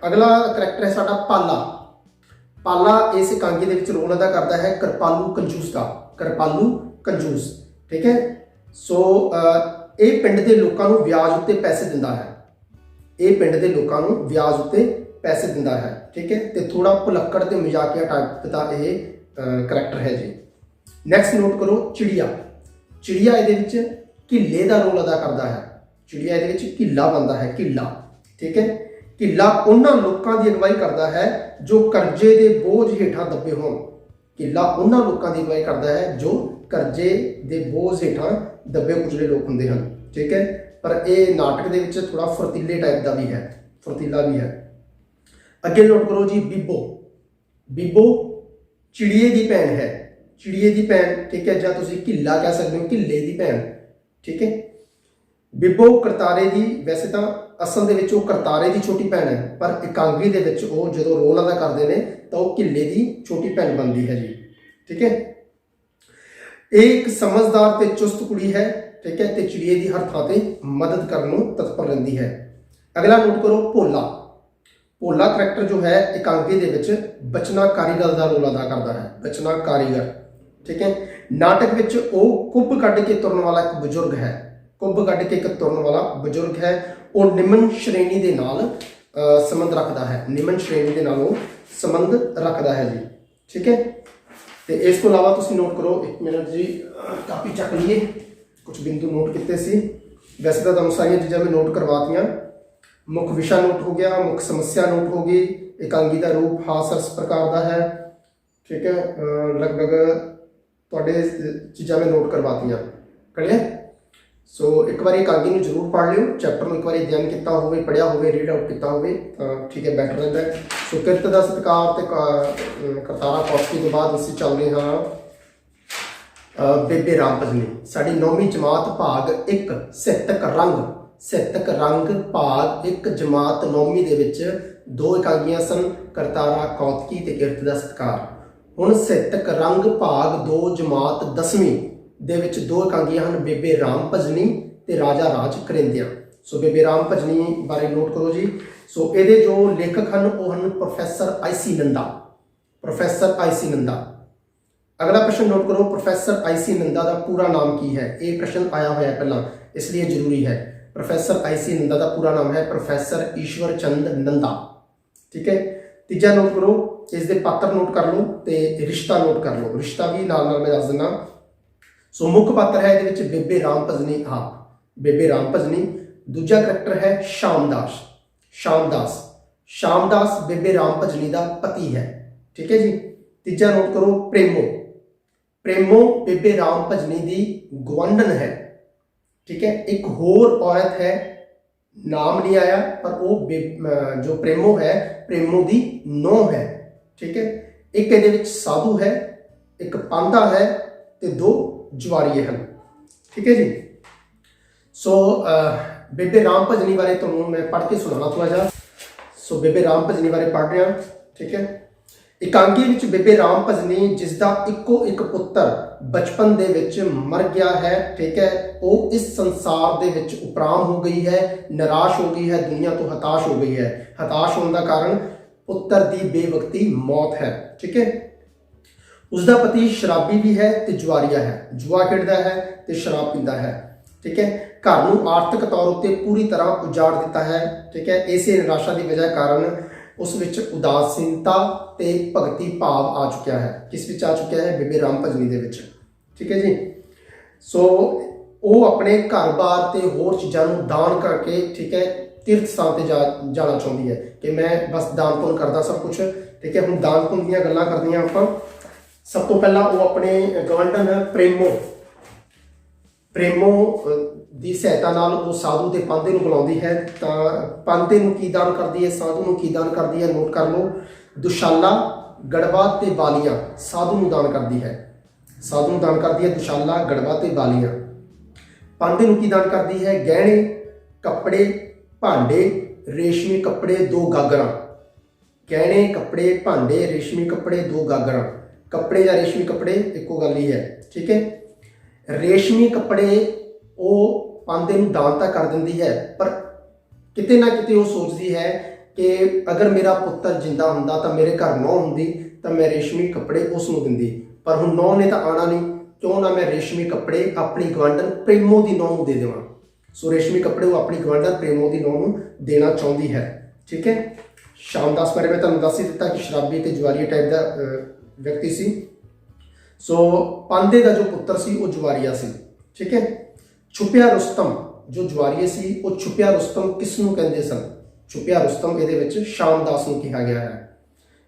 अगला करैक्टर है साडा पाला इस इकांगी दे विच रोल अदा करता है कृपालू कंजूस। ठीक है, सो ये पिंड के लोगों को ब्याज उत्ते पैसे दिंदा है। ठीक है, तो थोड़ा भुलक्कड़ ते मजाकिया टाइप का ये करैक्टर है जी। नैक्सट नोट करो चिड़िया ये किले का रोल अदा करता है। चिड़िया ये किला बनता है, किला। ठीक है, किला उन्होंने लोगों की अगवाई करता है जो करजे के बोझ हेठा दबे होण। किला उन्होंने लोगों की अगवाई करता है जो करजे के बोझ हेठा दबे कुचले लोग होंगे हैं। ठीक है, पर यह नाटक के विच थोड़ा फुर्तीले टाइप का भी है, फुर्तीला भी है। अगे नोट करो जी बीबो चिड़िए की भैन है। ठीक है, या तुसीं किला कह सकते हो, किले की भैन। ठीक है, बीबो करतारे की, वैसे तो असल दे विच वो करतारे की छोटी भैन है, पर इकांगी दे विच वो जो रोल अदा करते हैं तो वो किले की छोटी भैन बनती है जी। ठीक है, एक समझदार ते चुस्त कुड़ी है। ठीक है, तो चिड़िए की हर थां ते मदद करने तत्पर रहती है। अगला नोट करो भोला करैक्टर जो है इकांगी दे विच बचना कारीगर का रोल अदा करता है, बचना कारीगर। ठीक है, नाटक विच वो कुब कढ़ के तुरन वाला एक बजुर्ग है, वो निमन श्रेणी के नाल संबंध रखता है, संबंध रखता है जी। ठीक है, तो इस तो अलावा तुसीं नोट करो, एक मिनट जी कापी चक लीए, कुछ बिंदु नोट किए सी। वैसे तो तुहानूं सारियां चीज़ां मैं नोट करवातियां। मुख विषय नोट हो गया, मुख समस्या नोट हो गई, इकांगी का रूप हास रस प्रकार का है। ठीक है, लगभग तुहाडे चीज़ां मैं नोट करवातियां। कलियर, सो एक बार इकांगी में जरूर पढ़ लियो, चैप्टर में एक बार अध्ययन किया हो, पढ़िया हो, रीड आउट किया हो, ठीक है, बैटर रहता है। सो किरत का सत्कार ते करतारा कौशकी तो बाद असीं चलते हाँ बेबे राम भजनी, साडी 9वीं जमात भाग 1 सिहतक रंग भाग 1 जमात 9वीं दे विच 2 इकांगियां सन, करतारा कौतकी ते किरत दा सत्कार। हुण सिहतक रंग भाग 2 जमात 10वीं दे विच 2 इकांगियां हन, बेबे राम भजनी ते राजा राज करिंदिया। सो बेबे राम भजनी बारे नोट करो जी। सो ये जो लेखक हैं वो हैं प्रोफैसर आई.सी. नंदा। अगला प्रश्न नोट करो, प्रोफैसर आई.सी. नंदा का पूरा नाम की है। ये प्रश्न आया हुआ है पहला, इसलिए जरूरी है। Professor IC. नंदा का पूरा नाम है प्रोफैसर ईश्वर चंद नंदा। ठीक है, तीजा नोट करो, इसके पात्र नोट कर लो तो रिश्ता नोट कर लो, रिश्ता भी नाल नाल मैं दस देना। सो मुख्य पात्र है ये बेबे राम भजनी, हाँ बेबे राम भजनी। दूजा करैक्टर है शामदास बेबे राम भजनी का पति है। ठीक है जी। तीजा नोट करो प्रेमो बेबे राम भजनी की गुआंढन है। ठीक है, एक होर औरत है, नाम नहीं आया, पर वो जो प्रेमो है प्रेमो की नौं है। ठीक है, एक ये साधु है, एक पांधा है, तो 2 जुआरीए हैं। ठीक है जी। सो बेबे राम भजनी बारे तो मैं पढ़ के सुनाना थोड़ा जा। सो बेबे राम भजनी बारे पढ़ रहा। ठीक है, इकांगी विच बेबे राम भजनी जिसका इको एक पुत्र बचपन दे विच मर गया है। ठीक है, वो इस संसार दे विच उपराम हो गई है, निराश हो गई है, दुनिया तो हताश हो गई है। हताश होने का कारण पुत्र की बेवकती मौत है। ठीक है, उसका पति शराबी भी है तो जुआरिया है, जुआ खेलता है तो शराब पीता है। ठीक है, घर ਨੂੰ ਆਰਥਿਕ ਤੌਰ ਉੱਤੇ ਪੂਰੀ ਤਰ੍ਹਾਂ ਉਜਾੜ ਦਿੱਤਾ ਹੈ। ਠੀਕ ਹੈ, ਇਸੇ ਨਿਰਾਸ਼ਾ ਦੀ ਵਜ੍ਹਾ ਕਾਰਨ ਉਸ ਵਿੱਚ ਉਦਾਸੀਨਤਾ ਤੇ ਭਗਤੀ ਭਾਵ ਆ ਚੁੱਕਿਆ ਹੈ। ਕਿਸ ਵਿੱਚ ਆ ਚੁੱਕਿਆ ਹੈ? ਬੇਬੇ ਰਾਮ ਭਜਨੀ ਦੇ ਵਿੱਚ। ਠੀਕ ਹੈ ਜੀ। ਸੋ ਉਹ ਆਪਣੇ ਘਰ-ਬਾਰ ਤੇ ਹੋਰ ਚੀਜ਼ਾਂ ਨੂੰ ਦਾਨ ਕਰਕੇ, ਠੀਕ ਹੈ, ਤੀਰਥ ਸਥਾਨ ਤੇ ਜਾਣਾ ਚਾਹੁੰਦੀ ਹੈ ਕਿ ਮੈਂ ਬਸ ਦਾਨ ਪੁੰਨ ਕਰਦਾ ਸਭ ਕੁਛ। ਠੀਕ ਹੈ, ਹੁਣ ਦਾਨ ਪੁੰਨ ਦੀਆਂ ਗੱਲਾਂ ਕਰਦੀਆਂ ਆਪਾਂ। ਸਭ ਤੋਂ ਪਹਿਲਾਂ ਉਹ ਆਪਣੇ ਗਵੰਡਨ ਪ੍ਰੇਮੋ ਦੀ ਸਹਾਇਤਾ ਨਾਲ ਉਹ ਸਾਧੂ ਦੇ ਪਾਂਧੇ ਨੂੰ ਬੁਲਾਉਂਦੀ ਹੈ। ਤਾਂ ਪਾਂਧੇ ਨੂੰ ਕੀ ਦਾਨ ਕਰਦੀ ਹੈ, ਸਾਧੂ ਨੂੰ ਕੀ ਦਾਨ ਕਰਦੀ ਹੈ, ਨੋਟ ਕਰ ਲਓ। ਦੁਸ਼ਾਲਾ, ਗੜਵਾ ਤੇ ਬਾਲੀਆਂ ਸਾਧੂ ਨੂੰ ਦਾਨ ਕਰਦੀ ਹੈ। ਸਾਧੂ ਨੂੰ ਦਾਨ ਕਰਦੀ ਹੈ ਦੁਸ਼ਾਲਾ, ਗੜਵਾ ਤੇ ਬਾਲੀਆਂ। ਪਾਂਧੇ ਨੂੰ ਕੀ ਦਾਨ ਕਰਦੀ ਹੈ? ਗਹਿਣੇ, ਕੱਪੜੇ, ਭਾਂਡੇ, ਰੇਸ਼ਮੀ ਕੱਪੜੇ, 2 ਗਾਗਰਾਂ। ਗਹਿਣੇ, ਕੱਪੜੇ, ਭਾਂਡੇ, ਰੇਸ਼ਮੀ ਕੱਪੜੇ, 2 ਗਾਗਰਾਂ। ਕੱਪੜੇ ਜਾਂ ਰੇਸ਼ਮੀ ਕੱਪੜੇ ਇੱਕੋ ਗੱਲ ਹੀ ਹੈ। ਠੀਕ ਹੈ, ਰੇਸ਼ਮੀ ਕੱਪੜੇ ਉਹ ਪਾਂਧੇ ਨੂੰ ਦਾਨ ਤਾਂ ਕਰ ਦਿੰਦੀ ਹੈ, ਪਰ ਕਿਤੇ ਨਾ ਕਿਤੇ ਉਹ ਸੋਚਦੀ ਹੈ ਕਿ ਅਗਰ ਮੇਰਾ ਪੁੱਤਰ ਜਿੰਦਾ ਹੁੰਦਾ ਤਾਂ ਮੇਰੇ ਘਰ ਨੌਂ ਹੁੰਦੀ ਤਾਂ ਮੈਂ ਰੇਸ਼ਮੀ ਕੱਪੜੇ ਉਸ ਨੂੰ ਦਿੰਦੀ। ਪਰ ਹੁਣ ਨੌਂ ਨੇ ਤਾਂ ਆਉਣਾ ਨਹੀਂ, ਕਿਉਂ ਨਾ ਮੈਂ ਰੇਸ਼ਮੀ ਕੱਪੜੇ ਆਪਣੀ ਗਵਾਂਢਣ ਪ੍ਰੇਮੋ ਦੀ ਨੌਂ ਨੂੰ ਦੇ ਦੇਵਾਂ। ਸੋ ਰੇਸ਼ਮੀ ਕੱਪੜੇ ਉਹ ਆਪਣੀ ਗਵਾਂਢਣ ਪ੍ਰੇਮੋ ਦੀ ਨੌਂ ਨੂੰ ਦੇਣਾ ਚਾਹੁੰਦੀ ਹੈ। ਠੀਕ ਹੈ, ਸ਼ਾਮਦਾਸ ਬਾਰੇ ਮੈਂ ਤੁਹਾਨੂੰ ਦੱਸ ਹੀ ਦਿੱਤਾ ਕਿ ਸ਼ਰਾਬੀ ਤੇ ਜੁਆਰੀ ਟਾਈਪ ਦਾ ਵਿਅਕਤੀ ਸੀ। ਸੋ ਪਾਂਧੇ ਦਾ ਜੋ ਪੁੱਤਰ ਸੀ ਉਹ ਜੁਆਰੀਆ ਸੀ। ਠੀਕ ਹੈ, ਛੁਪਿਆ ਰੁਸਤਮ ਜੋ ਜੁਆਰੀਏ ਸੀ, ਉਹ ਛੁਪਿਆ ਰੁਸਤਮ ਕਿਸ ਨੂੰ ਕਹਿੰਦੇ ਸਨ? ਛੁਪਿਆ ਰੁਸਤਮ ਇਹਦੇ ਵਿੱਚ ਸ਼ਾਮਦਾਸ ਨੂੰ ਕਿਹਾ ਗਿਆ ਹੈ।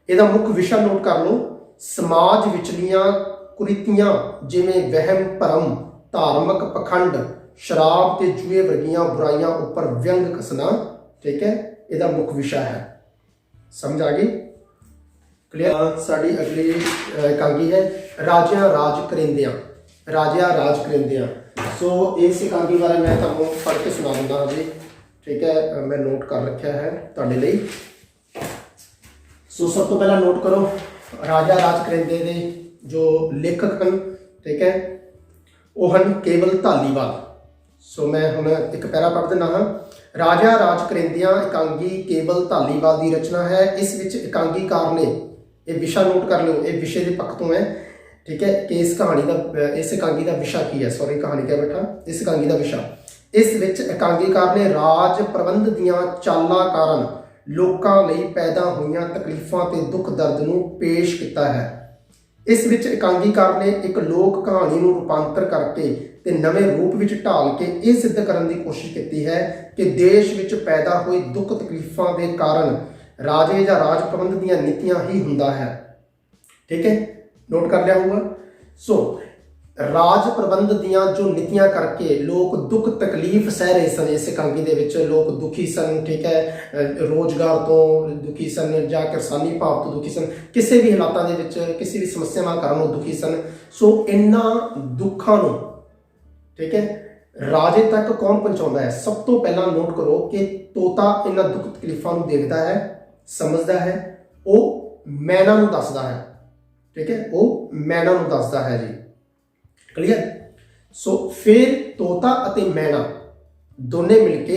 ਇਹਦਾ ਮੁੱਖ ਵਿਸ਼ਾ ਨੋਟ ਕਰ ਲਓ। ਸਮਾਜ ਵਿਚਲੀਆਂ ਕੁਰੀਤੀਆਂ ਜਿਵੇਂ ਵਹਿਮ ਭਰਮ, ਧਾਰਮਿਕ ਪਖੰਡ, ਸ਼ਰਾਬ ਤੇ ਜੂਏ ਵਰਗੀਆਂ ਬੁਰਾਈਆਂ ਉੱਪਰ ਵਿਅੰਗ ਕਸਣਾ। ਠੀਕ ਹੈ, ਇਹਦਾ ਮੁੱਖ ਵਿਸ਼ਾ ਹੈ। ਸਮਝ ਆ ਗਈ? ਕਲੀਅਰ? ਸਾਡੀ ਅਗਲੀ ਇਕਾਂਗੀ ਹੈ ਰਾਜਿਆਂ ਰਾਜ ਕਰਿੰਦਿਆਂ। ਰਾਜਿਆਂ ਰਾਜ ਕਰਿੰਦਿਆਂ। ਸੋ ਇਸ ਇਕਾਂਗੀ ਬਾਰੇ ਮੈਂ ਤੁਹਾਨੂੰ ਪੜ੍ਹ ਕੇ ਸੁਣਾ ਦਿੰਦਾ ਹਾਂ ਜੀ। ਠੀਕ ਹੈ, ਮੈਂ ਨੋਟ ਕਰ ਰੱਖਿਆ ਹੈ ਤੁਹਾਡੇ ਲਈ। ਸੋ ਸਭ ਤੋਂ ਪਹਿਲਾਂ ਨੋਟ ਕਰੋ, ਰਾਜਾ ਰਾਜ ਕਰਿੰਦੇ ਦੇ ਜੋ ਲੇਖਕ ਹਨ, ਠੀਕ ਹੈ, ਉਹ ਹਨ ਕੇਵਲ ਧਾਲੀਵਾਲ। ਸੋ ਮੈਂ ਹੁਣ ਇੱਕ ਪੈਰਾ ਪੜ੍ਹ ਦਿੰਦਾ ਹਾਂ। ਰਾਜਾ ਰਾਜ ਕਰਿੰਦਿਆਂ ਇਕਾਂਗੀ ਕੇਵਲ ਧਾਲੀਵਾਲ ਦੀ ਰਚਨਾ ਹੈ। ਇਸ ਵਿੱਚ ਇਕਾਂਗੀਕਾਰ ਨੇ, ਇਹ ਵਿਸ਼ਾ ਨੋਟ ਕਰ ਲਿਓ, ਇਹ ਵਿਸ਼ੇ ਦੇ ਪੱਖ ਤੋਂ ਹੈ। ਠੀਕ ਹੈ, ਕਿ ਇਸ ਕਹਾਣੀ ਦਾ, ਇਸ ਇਕਾਂਗੀ ਦਾ ਵਿਸ਼ਾ ਕੀ ਹੈ? ਸੌਰੀ, ਕਹਾਣੀ ਕਿਹਾ ਬੈਠਾ, ਇਸ ਇਕਾਂਗੀ ਦਾ ਵਿਸ਼ਾ। ਇਸ ਵਿੱਚ ਇਕਾਂਗੀਕਾਰ ਨੇ ਰਾਜ ਪ੍ਰਬੰਧ ਦੀਆਂ ਚਾਲਾਂ ਕਾਰਨ ਲੋਕਾਂ ਲਈ ਪੈਦਾ ਹੋਈਆਂ ਤਕਲੀਫਾਂ ਤੇ ਦੁੱਖ ਦਰਦ ਨੂੰ ਪੇਸ਼ ਕੀਤਾ ਹੈ। ਇਸ ਵਿੱਚ ਇਕਾਂਗੀਕਾਰ ਨੇ ਇੱਕ ਲੋਕ ਕਹਾਣੀ ਨੂੰ ਰੂਪਾਂਤਰ ਕਰਕੇ ਤੇ ਨਵੇਂ ਰੂਪ ਵਿੱਚ ਢਾਲ ਕੇ ਇਹ ਸਿੱਧ ਕਰਨ ਦੀ ਕੋਸ਼ਿਸ਼ ਕੀਤੀ ਹੈ ਕਿ ਦੇਸ਼ ਵਿੱਚ ਪੈਦਾ ਹੋਏ ਦੁੱਖ ਤਕਲੀਫਾਂ ਦੇ ਕਾਰਨ ਰਾਜੇ ਜਾਂ ਰਾਜ ਪ੍ਰਬੰਧ ਦੀਆਂ ਨੀਤੀਆਂ ਹੀ ਹੁੰਦਾ ਹੈ। ਠੀਕ ਹੈ, ਨੋਟ ਕਰ ਲਿਆ ਹੋਊਗਾ। ਸੋ ਰਾਜ ਪ੍ਰਬੰਧ ਦੀਆਂ ਜੋ ਨੀਤੀਆਂ ਕਰਕੇ ਲੋਕ ਦੁੱਖ ਤਕਲੀਫ ਸਹਿ ਰਹੇ ਸਨ, ਇਸ ਇਕਾਂਗੀ ਦੇ ਵਿੱਚ ਲੋਕ ਦੁਖੀ ਸਨ। ਠੀਕ ਹੈ, ਰੋਜ਼ਗਾਰ ਤੋਂ ਦੁਖੀ ਸਨ ਜਾਂ ਕਿਰਸਾਨੀ ਭਾਵ ਤੋਂ ਦੁਖੀ ਸਨ, ਕਿਸੇ ਵੀ ਹਾਲਾਤਾਂ ਦੇ ਵਿੱਚ ਕਿਸੇ ਵੀ ਸਮੱਸਿਆਵਾਂ ਕਾਰਨ ਉਹ ਦੁਖੀ ਸਨ। ਸੋ ਇਹਨਾਂ ਦੁੱਖਾਂ ਨੂੰ, ਠੀਕ ਹੈ, ਰਾਜੇ ਤੱਕ ਕੌਣ ਪਹੁੰਚਾਉਂਦਾ ਹੈ? ਸਭ ਤੋਂ ਪਹਿਲਾਂ ਨੋਟ ਕਰੋ ਕਿ ਤੋਤਾ ਇਹਨਾਂ ਦੁੱਖ ਤਕਲੀਫਾਂ ਨੂੰ ਦੇਖਦਾ ਹੈ, ਸਮਝਦਾ ਹੈ, ਉਹ ਮੈਨਾ ਨੂੰ ਦੱਸਦਾ ਹੈ। ਠੀਕ ਹੈ, ਉਹ ਮੈਨਾ ਨੂੰ ਦੱਸਦਾ ਹੈ ਜੀ। ਕਲੀਅਰ? ਸੋ ਫਿਰ ਤੋਤਾ ਅਤੇ ਮੈਨਾ ਦੋਨੇ ਮਿਲ ਕੇ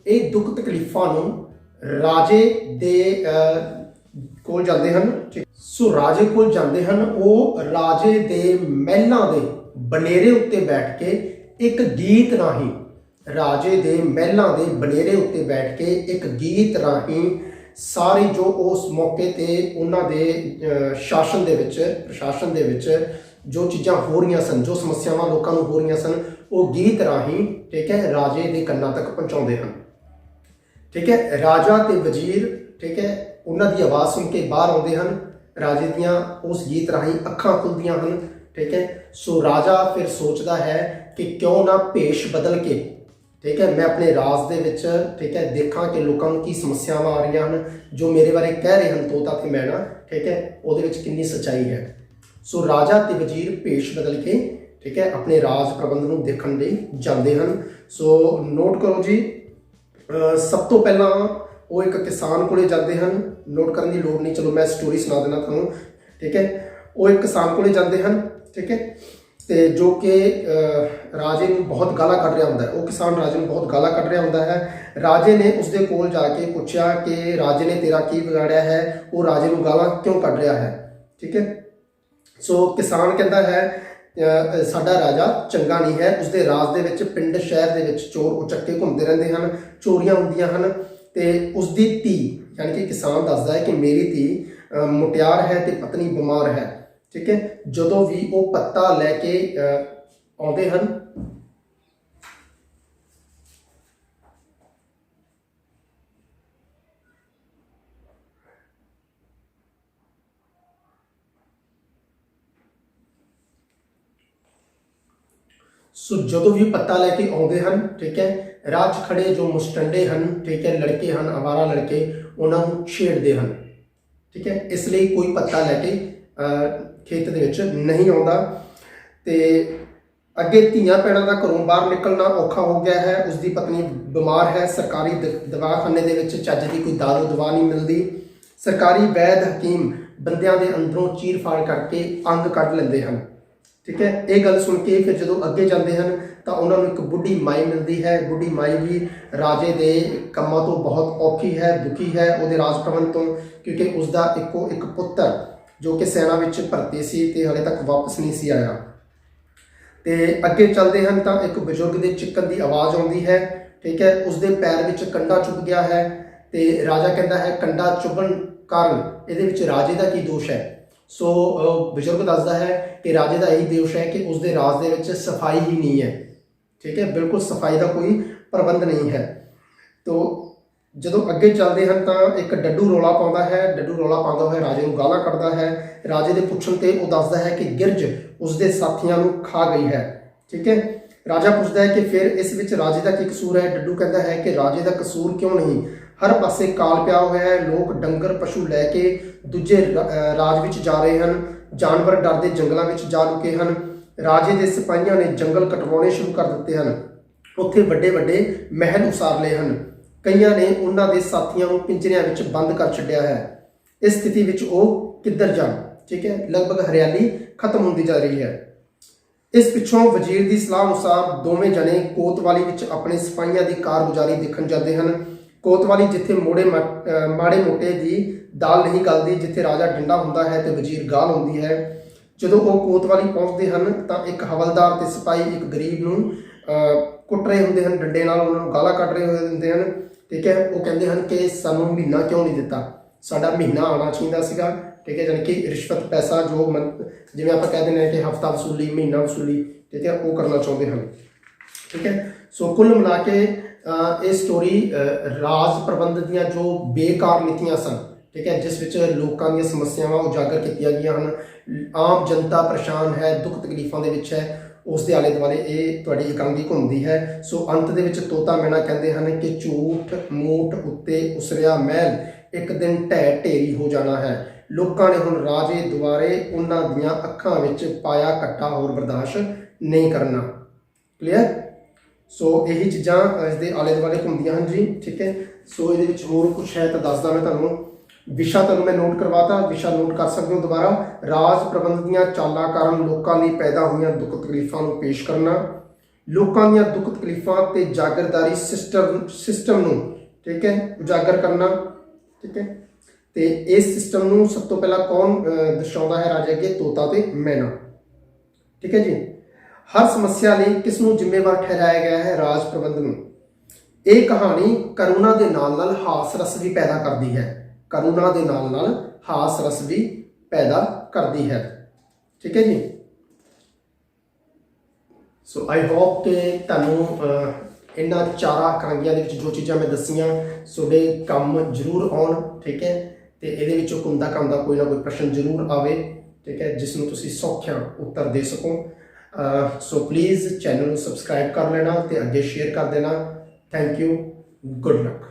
ਇਹ ਦੁੱਖ ਤਕਲੀਫਾਂ ਨੂੰ ਰਾਜੇ ਦੇ ਕੋਲ ਜਾਂਦੇ ਹਨ। ਠੀਕ, ਸੋ ਰਾਜੇ ਕੋਲ ਜਾਂਦੇ ਹਨ। ਉਹ ਰਾਜੇ ਦੇ ਮਹਿਲਾਂ ਦੇ ਬਨੇਰੇ ਉੱਤੇ ਬੈਠ ਕੇ ਇੱਕ ਗੀਤ ਰਾਹੀਂ, ਰਾਜੇ ਦੇ ਮਹਿਲਾਂ ਦੇ ਬਨੇਰੇ ਉੱਤੇ ਬੈਠ ਕੇ ਇੱਕ ਗੀਤ ਰਾਹੀਂ ਸਾਰੀ ਜੋ ਉਸ ਮੌਕੇ ਤੇ ਉਹਨਾਂ ਦੇ ਸ਼ਾਸਨ ਦੇ ਵਿੱਚ, ਪ੍ਰਸ਼ਾਸਨ ਦੇ ਵਿੱਚ ਜੋ ਚੀਜ਼ਾਂ ਹੋ ਰਹੀਆਂ ਸਨ, ਜੋ ਸਮੱਸਿਆਵਾਂ ਲੋਕਾਂ ਨੂੰ ਹੋ ਰਹੀਆਂ ਸਨ, ਉਹ ਗੀਤ ਰਾਹੀਂ, ਠੀਕ ਹੈ, ਰਾਜੇ ਦੇ ਕੰਨਾਂ ਤੱਕ ਪਹੁੰਚਾਉਂਦੇ ਹਨ। ਠੀਕ ਹੈ, ਰਾਜਾ ਤੇ ਵਜ਼ੀਰ, ਠੀਕ ਹੈ, ਉਹਨਾਂ ਦੀ ਆਵਾਜ਼ ਸੁਣ ਕੇ ਬਾਹਰ ਆਉਂਦੇ ਹਨ। ਰਾਜੇ ਦੀਆਂ ਉਸ ਗੀਤ ਰਾਹੀਂ ਅੱਖਾਂ ਖੁੱਲ੍ਹਦੀਆਂ ਹਨ। ਠੀਕ ਹੈ, ਸੋ ਰਾਜਾ ਫਿਰ ਸੋਚਦਾ ਹੈ ਕਿ ਕਿਉਂ ਨਾ ਭੇਸ਼ ਬਦਲ ਕੇ, ਠੀਕ ਹੈ, ਮੈਂ ਆਪਣੇ ਰਾਜ ਦੇ ਵਿੱਚ, ਠੀਕ ਹੈ, ਦੇਖਾਂ ਕਿ ਲੋਕਾਂ ਨੂੰ ਕੀ ਸਮੱਸਿਆਵਾਂ ਆ ਰਹੀਆਂ ਹਨ, ਜੋ ਮੇਰੇ ਬਾਰੇ ਕਹਿ ਰਹੇ ਹਨ ਤੋਤਾ ਤੇ ਮੈਨਾ, ਠੀਕ ਹੈ, ਉਹਦੇ ਵਿੱਚ ਕਿੰਨੀ ਸੱਚਾਈ ਹੈ। ਸੋ ਰਾਜਾ ਤੇ ਵਜ਼ੀਰ ਭੇਸ਼ ਬਦਲ ਕੇ, ਠੀਕ ਹੈ, ਆਪਣੇ ਰਾਜ ਪ੍ਰਬੰਧ ਨੂੰ ਦੇਖਣ ਲਈ ਜਾਂਦੇ ਹਨ। ਸੋ ਨੋਟ ਕਰੋ ਜੀ, ਸਭ ਤੋਂ ਪਹਿਲਾਂ ਉਹ ਇੱਕ ਕਿਸਾਨ ਕੋਲੇ ਜਾਂਦੇ ਹਨ। ਨੋਟ ਕਰਨ ਦੀ ਲੋੜ ਨਹੀਂ, ਚਲੋ ਮੈਂ ਸਟੋਰੀ ਸੁਣਾ ਦੇਣਾ ਤੁਹਾਨੂੰ। ਠੀਕ ਹੈ, ਉਹ ਇੱਕ ਕਿਸਾਨ ਕੋਲੇ ਜਾਂਦੇ ਹਨ। ਠੀਕ ਹੈ, ਤੇ ਜੋ ਕਿ ਰਾਜੇ ਨੂੰ ਬਹੁਤ ਗਾਲਾਂ ਕੱਢ ਰਿਹਾ ਹੁੰਦਾ ਹੈ। ਉਹ ਕਿਸਾਨ ਰਾਜੇ ਨੂੰ ਬਹੁਤ ਗਾਲਾਂ ਕੱਢ ਰਿਹਾ ਹੁੰਦਾ ਹੈ। ਰਾਜੇ ਨੇ ਉਸਦੇ ਕੋਲ ਜਾ ਕੇ ਪੁੱਛਿਆ ਕਿ ਰਾਜੇ ਨੇ ਤੇਰਾ ਕੀ ਵਿਗਾੜਿਆ ਹੈ, ਉਹ ਰਾਜੇ ਨੂੰ ਗਾਲਾਂ ਕਿਉਂ ਕੱਢ ਰਿਹਾ ਹੈ। ਠੀਕ ਹੈ, ਸੋ ਕਿਸਾਨ ਕਹਿੰਦਾ ਹੈ ਸਾਡਾ ਰਾਜਾ ਚੰਗਾ ਨਹੀਂ ਹੈ, ਉਸਦੇ ਰਾਜ ਦੇ ਵਿੱਚ ਪਿੰਡ ਸ਼ਹਿਰ ਦੇ ਵਿੱਚ ਚੋਰ ਉਚੱਕੇ ਘੁੰਮਦੇ ਰਹਿੰਦੇ ਹਨ, ਚੋਰੀਆਂ ਹੁੰਦੀਆਂ ਹਨ। ਤੇ ਉਸਦੀ ਧੀ ਯਾਨੀ ਕਿ ਕਿਸਾਨ ਦੱਸਦਾ ਹੈ ਕਿ ਮੇਰੀ ਧੀ ਮੁਟਿਆਰ ਹੈ ਤੇ ਪਤਨੀ ਬਿਮਾਰ ਹੈ। ਠੀਕ ਹੈ, ਜਦੋਂ ਵੀ ਉਹ ਪੱਤਾ ਲੈ ਕੇ ਆਉਂਦੇ ਹਨ ਸੋ ਜਦੋਂ ਵੀ ਪੱਤਾ ਲੈ ਕੇ ਆਉਂਦੇ ਹਨ, ਠੀਕ ਹੈ, ਰਾਹ 'ਚ ਖੜੇ ਜੋ ਮੁਸਟੰਡੇ ਹਨ, ਠੀਕ ਹੈ, ਲੜਕੇ ਹਨ, ਅਵਾਰਾ ਲੜਕੇ, ਉਹਨਾਂ ਨੂੰ ਛੇੜਦੇ ਹਨ। ਠੀਕ ਹੈ, ਇਸ ਲਈ ਕੋਈ ਪੱਤਾ ਲੈ ਕੇ ਖੇਤ ਦੇ ਵਿੱਚ ਨਹੀਂ ਆਉਂਦਾ। ਤੇ ਅੱਗੇ ਧੀਆਂ ਭੈਣਾਂ ਦਾ ਘਰੋਂ ਬਾਹਰ ਨਿਕਲਣਾ ਔਖਾ ਹੋ ਗਿਆ ਹੈ, ਉਸਦੀ ਪਤਨੀ ਬਿਮਾਰ ਹੈ, ਸਰਕਾਰੀ ਦਵਾਖਾਨੇ ਦੇ ਵਿੱਚ ਚੱਜ ਦੀ ਕੋਈ ਦਾਰੂ ਦਵਾ ਨਹੀਂ ਮਿਲਦੀ, ਸਰਕਾਰੀ ਵੈਦ ਹਕੀਮ ਬੰਦਿਆਂ ਦੇ ਅੰਦਰੋਂ ਚੀਰ ਫਾੜ ਕਰਕੇ ਅੰਗ ਕੱਢ ਲੈਂਦੇ ਹਨ। ਠੀਕ ਹੈ, ਇਹ ਗੱਲ ਸੁਣ ਕੇ ਫਿਰ ਜਦੋਂ ਅੱਗੇ ਜਾਂਦੇ ਹਨ ਤਾਂ ਉਹਨਾਂ ਨੂੰ ਇੱਕ ਬੁੱਢੀ ਮਾਈ ਮਿਲਦੀ ਹੈ। ਬੁੱਢੀ ਮਾਈ ਵੀ ਰਾਜੇ ਦੇ ਕੰਮਾਂ ਤੋਂ ਬਹੁਤ ਔਖੀ ਹੈ, ਦੁਖੀ ਹੈ ਉਹਦੇ ਰਾਜ ਭਵਨ ਤੋਂ, ਕਿਉਂਕਿ ਉਸਦਾ ਇੱਕੋ ਇੱਕ ਪੁੱਤਰ ਜੋ ਕਿ ਸੈਨਾ ਵਿੱਚ ਭਰਤੀ ਸੀ ਤੇ ਹਾਲੇ ਤੱਕ ਵਾਪਸ ਨਹੀਂ ਸੀ ਆਇਆ। ਤੇ ਅੱਗੇ ਚੱਲਦੇ ਹਨ ਤਾਂ ਇੱਕ ਬਜ਼ੁਰਗ ਦੇ ਚਿੱਕਣ ਦੀ ਆਵਾਜ਼ ਆਉਂਦੀ ਹੈ। ਠੀਕ ਹੈ, ਉਸਦੇ ਪੈਰ ਵਿੱਚ ਕੰਡਾ ਚੁੱਭ ਗਿਆ ਹੈ ਤੇ ਰਾਜਾ ਕਹਿੰਦਾ ਹੈ ਕੰਡਾ ਚੁੱਭਣ ਕਾਰਨ ਇਹਦੇ ਵਿੱਚ ਰਾਜੇ ਦਾ ਕੀ ਦੋਸ਼ ਹੈ। ਸੋ ਬਜ਼ੁਰਗ ਦੱਸਦਾ ਹੈ ਕਿ ਰਾਜੇ ਦਾ ਇਹੀ ਦੋਸ਼ ਹੈ ਕਿ ਉਸਦੇ ਰਾਜ ਦੇ ਵਿੱਚ ਸਫਾਈ ਹੀ ਨਹੀਂ ਹੈ। ਠੀਕ ਹੈ, ਬਿਲਕੁਲ ਸਫਾਈ ਦਾ ਕੋਈ ਪ੍ਰਬੰਧ ਨਹੀਂ ਹੈ। ਤੋ ਜਦੋਂ ਅੱਗੇ ਚੱਲਦੇ ਹਨ ਤਾਂ ਇੱਕ ਡੱਡੂ ਰੌਲਾ ਪਾਉਂਦਾ ਹੈ। ਡੱਡੂ ਰੌਲਾ ਪਾਉਂਦਾ ਹੋਇਆ ਰਾਜੇ ਨੂੰ ਗਾਲਾਂ ਕੱਢਦਾ ਹੈ। ਰਾਜੇ ਦੇ ਪੁੱਛਣ ਤੇ ਉਹ ਦੱਸਦਾ ਹੈ ਕਿ ਗਿਰਜ ਉਸਦੇ ਸਾਥੀਆਂ ਨੂੰ ਖਾ ਗਈ ਹੈ। ਠੀਕ ਹੈ, ਰਾਜਾ ਪੁੱਛਦਾ ਹੈ ਕਿ ਫਿਰ ਇਸ ਵਿੱਚ ਰਾਜੇ ਦਾ ਕੀ ਕਸੂਰ ਹੈ। ਡੱਡੂ ਕਹਿੰਦਾ ਹੈ ਕਿ ਰਾਜੇ ਦਾ ਕਸੂਰ ਕਿਉਂ ਨਹੀਂ, ਹਰ ਪਾਸੇ ਕਾਲ ਪਿਆ ਹੋਇਆ ਹੈ, ਲੋਕ ਡੰਗਰ ਪਸ਼ੂ ਲੈ ਕੇ ਦੂਜੇ ਰਾਜ ਵਿੱਚ ਜਾ ਰਹੇ ਹਨ, ਜਾਨਵਰ ਡਰਦੇ ਜੰਗਲਾਂ ਵਿੱਚ ਜਾ ਲੁਕੇ ਹਨ। ਰਾਜੇ ਦੇ ਸਿਪਾਹੀਆਂ ਨੇ ਜੰਗਲ ਕਟਵਾਉਣੇ ਸ਼ੁਰੂ ਕਰ ਦਿੱਤੇ ਹਨ, ਉੱਥੇ ਵੱਡੇ ਵੱਡੇ ਮਹਿਲ ਉਸਾਰ ਲਏ ਹਨ, ਕਈਆਂ ਨੇ ਉਹਨਾਂ ਦੇ ਸਾਥੀਆਂ ਨੂੰ ਪਿੰਜਰਿਆਂ ਵਿੱਚ ਬੰਦ ਕਰ ਛੱਡਿਆ ਹੈ। ਇਸ ਸਥਿਤੀ ਵਿੱਚ ਉਹ ਕਿੱਧਰ ਜਾਣ। ਠੀਕ ਹੈ, ਲਗਭਗ ਹਰਿਆਲੀ ਖਤਮ ਹੁੰਦੀ ਜਾ ਰਹੀ ਹੈ। ਇਸ ਪਿੱਛੋਂ ਵਜ਼ੀਰ ਦੀ ਸਲਾਹ ਅਨੁਸਾਰ ਦੋਵੇਂ ਜਣੇ ਕੋਤਵਾਲੀ ਵਿੱਚ ਆਪਣੇ ਸਿਪਾਹੀਆਂ ਦੀ ਕਾਰਗੁਜ਼ਾਰੀ ਦੇਖਣ ਜਾਂਦੇ ਹਨ। ਕੋਤਵਾਲੀ ਜਿੱਥੇ ਮਾੜੇ ਮੋਟੇ ਦੀ ਦਾਲ ਨਹੀਂ ਗਲਦੀ, ਜਿੱਥੇ ਰਾਜਾ ਡੰਡਾ ਹੁੰਦਾ ਹੈ ਤੇ ਵਜ਼ੀਰ ਗਾਲ ਹੁੰਦੀ ਹੈ। ਜਦੋਂ ਉਹ ਕੋਤਵਾਲੀ ਪਹੁੰਚਦੇ ਹਨ ਤਾਂ ਇੱਕ ਹਵਲਦਾਰ ਤੇ ਸਿਪਾਹੀ ਇੱਕ ਗਰੀਬ ਨੂੰ ਕੁੱਟ ਰਹੇ ਹੁੰਦੇ ਹਨ, ਡੰਡੇ ਨਾਲ ਉਹਨਾਂ ਨੂੰ ਗਾਲਾਂ ਕੱਢ ਰਹੇ ਹੁੰਦੇ ਹਨ। ਠੀਕ ਹੈ, ਉਹ ਕਹਿੰਦੇ ਹਨ ਕਿ ਸਾਨੂੰ ਮਹੀਨਾ ਕਿਉਂ ਨਹੀਂ ਦਿੱਤਾ, ਸਾਡਾ ਮਹੀਨਾ ਆਉਣਾ ਚਾਹੀਦਾ ਸੀਗਾ। ਠੀਕ ਹੈ, ਜਾਣੀ ਕਿ ਰਿਸ਼ਵਤ ਪੈਸਾ ਜੋ ਜਿਵੇਂ ਆਪਾਂ ਕਹਿ ਦਿੰਦੇ ਹਾਂ ਕਿ ਹਫਤਾ ਵਸੂਲੀ, ਮਹੀਨਾ ਵਸੂਲੀ, ਠੀਕ ਹੈ, ਉਹ ਕਰਨਾ ਚਾਹੁੰਦੇ ਹਨ। ਠੀਕ ਹੈ, ਸੋ ਕੁੱਲ ਮਿਲਾ ਕੇ ਇਹ ਸਟੋਰੀ ਰਾਜ ਪ੍ਰਬੰਧ ਦੀਆਂ ਜੋ ਬੇਕਾਰ ਨੀਤੀਆਂ ਸਨ, ਠੀਕ ਹੈ, ਜਿਸ ਵਿੱਚ ਲੋਕਾਂ ਦੀਆਂ ਸਮੱਸਿਆਵਾਂ ਉਜਾਗਰ ਕੀਤੀਆਂ ਗਈਆਂ ਹਨ, ਆਮ ਜਨਤਾ ਪਰੇਸ਼ਾਨ ਹੈ, ਦੁੱਖ ਤਕਲੀਫਾਂ ਦੇ ਵਿੱਚ ਹੈ, ਉਸ ਦੇ ਆਲੇ ਦੁਆਲੇ ਇਹ ਤੁਹਾਡੀ ਇਕਾਂਗੀ ਘੁੰਮਦੀ ਹੈ। ਸੋ ਅੰਤ ਦੇ ਵਿੱਚ ਤੋਤਾ ਮੈਨਾ ਕਹਿੰਦੇ ਹਨ ਕਿ ਝੂਠ ਮੂਠ ਉੱਤੇ ਉਸਰਿਆ ਮਹਿਲ ਇੱਕ ਦਿਨ ਢਹਿ ਢੇਰੀ ਹੋ ਜਾਣਾ ਹੈ। ਲੋਕਾਂ ਨੇ ਹੁਣ ਰਾਜੇ ਦੁਆਰੇ ਉਹਨਾਂ ਦੀਆਂ ਅੱਖਾਂ ਵਿੱਚ ਪਾਇਆ ਕੱਟਾ ਹੋਰ ਬਰਦਾਸ਼ਤ ਨਹੀਂ ਕਰਨਾ। ਕਲੀਅਰ। ਸੋ ਇਹੀ ਚੀਜ਼ਾਂ ਇਸ ਦੇ ਆਲੇ ਦੁਆਲੇ ਘੁੰਮਦੀਆਂ ਹਨ ਜੀ। ਠੀਕ ਹੈ, ਸੋ ਇਹਦੇ ਵਿੱਚ ਹੋਰ ਕੁਛ ਹੈ ਤਾਂ ਦੱਸਦਾ ਮੈਂ ਤੁਹਾਨੂੰ। ਵਿਸ਼ਾ ਤੁਹਾਨੂੰ ਮੈਂ ਨੋਟ ਕਰਵਾਤਾ, ਵਿਸ਼ਾ ਨੋਟ ਕਰ ਸਕਦੇ ਹੋ ਦੁਬਾਰਾ। ਰਾਜ ਪ੍ਰਬੰਧ ਦੀਆਂ ਚਾਲਾਂ ਕਾਰਨ ਲੋਕਾਂ ਲਈ ਪੈਦਾ ਹੋਈਆਂ ਦੁੱਖ ਤਕਲੀਫਾਂ ਨੂੰ ਪੇਸ਼ ਕਰਨਾ, ਲੋਕਾਂ ਦੀਆਂ ਦੁੱਖ ਤਕਲੀਫਾਂ ਤੇ ਜਾਗਰਦਾਰੀ ਸਿਸਟਮ ਨੂੰ, ਠੀਕ ਹੈ, ਉਜਾਗਰ ਕਰਨਾ। ਠੀਕ ਹੈ, ਤੇ ਇਸ ਸਿਸਟਮ ਨੂੰ ਸਭ ਤੋਂ ਪਹਿਲਾਂ ਕੌਣ ਦਰਸਾਉਂਦਾ ਹੈ ਰਾਜੇ ਅੱਗੇ? ਤੋਤਾ ਤੇ ਮੈਨਾ। ਠੀਕ ਹੈ ਜੀ। ਹਰ ਸਮੱਸਿਆ ਲਈ ਕਿਸ ਨੂੰ ਜ਼ਿੰਮੇਵਾਰ ਠਹਿਰਾਇਆ ਗਿਆ ਹੈ? ਰਾਜ ਪ੍ਰਬੰਧ ਨੂੰ। ਇਹ ਕਹਾਣੀ ਕਰੁਣਾ ਦੇ ਨਾਲ ਨਾਲ ਹਾਸ ਰਸ ਵੀ ਪੈਦਾ ਕਰਦੀ ਹੈ। ਕਰੁਣਾ ਦੇ ਨਾਲ ਨਾਲ ਹਾਸ ਰਸ ਵੀ ਪੈਦਾ ਕਰਦੀ ਹੈ। ਠੀਕ ਹੈ ਜੀ। ਸੋ ਆਈ ਹੋਪ ਕਿ ਤੁਹਾਨੂੰ ਇਹਨਾਂ ਚਾਰਾਂ ਇਕਾਂਗੀਆਂ ਦੇ ਵਿੱਚ ਜੋ ਚੀਜ਼ਾਂ ਮੈਂ ਦੱਸੀਆਂ ਤੁਹਾਡੇ ਕੰਮ ਜ਼ਰੂਰ ਆਉਣ। ਠੀਕ ਹੈ, ਤੇ ਇਹਦੇ ਵਿੱਚੋਂ ਘੁੰਮਦਾ ਘਾਮਦਾ ਕੋਈ ਨਾ ਕੋਈ ਪ੍ਰਸ਼ਨ ਜ਼ਰੂਰ ਆਵੇ। ਠੀਕ ਹੈ, ਜਿਸ ਨੂੰ ਤੁਸੀਂ ਸੌਖਿਆਂ ਉੱਤਰ ਦੇ ਸਕੋ। ਸੋ ਪਲੀਜ਼ ਚੈਨਲ ਨੂੰ ਸਬਸਕ੍ਰਾਈਬ ਕਰ ਲੈਣਾ ਤੇ ਅੱਗੇ ਸ਼ੇਅਰ ਕਰ ਦੇਣਾ। Thank you, good luck.